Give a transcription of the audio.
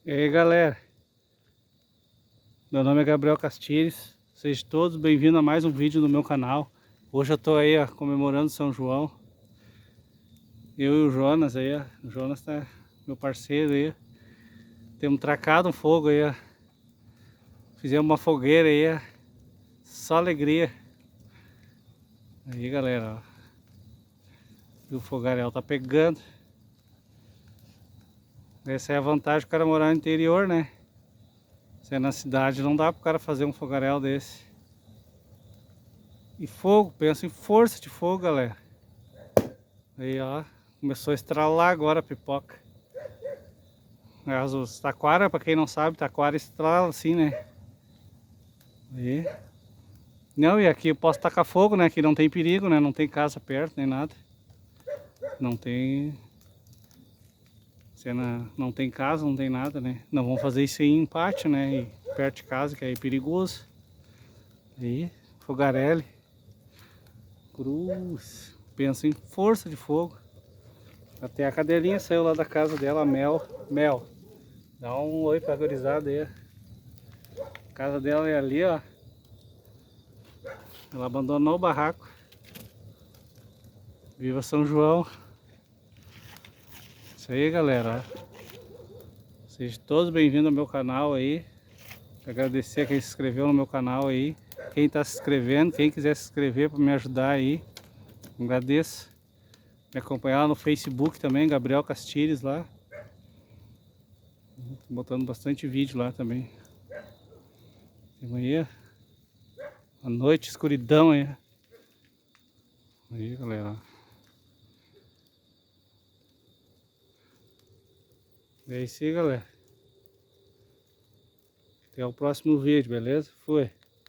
E aí galera, meu nome é Gabriel Castilhos, sejam todos bem-vindos a mais um vídeo no meu canal. Hoje eu tô aí comemorando São João, eu e o Jonas aí, o Jonas tá meu parceiro aí, temos tracado um fogo aí, fizemos uma fogueira aí, só alegria. Aí galera, o fogaréu tá pegando. Essa é a vantagem do cara morar no interior, né? Se é na cidade não dá pro cara fazer um fogaréu desse. E fogo, pensa em força de fogo, galera. Aí ó, começou a estralar agora a pipoca. Os taquara, pra quem não sabe, taquara estrala assim, né? Aí. Não, e aqui eu posso tacar fogo, né? Aqui não tem perigo, né? Não tem casa perto, nem nada. Não tem... Não tem casa, não tem nada, né? Não vamos fazer isso aí em pátio, né? E perto de casa, que aí é perigoso. Aí, fogarelli. Cruz. Pensa em força de fogo. Até a cadelinha saiu lá da casa dela, Mel. Mel. Dá um oi pra gurizada aí. A casa dela é ali, ó. Ela abandonou o barraco. Viva São João. Isso aí, galera. Sejam todos bem-vindos ao meu canal aí. Agradecer a quem se inscreveu no meu canal aí. Quem está se inscrevendo, quem quiser se inscrever para me ajudar aí, agradeço. Me acompanhar lá no Facebook também, Gabriel Castilhos lá. Tô botando bastante vídeo lá também. De manhã, à noite, escuridão aí. Aí, galera. É isso aí, galera. Até o próximo vídeo, beleza? Fui.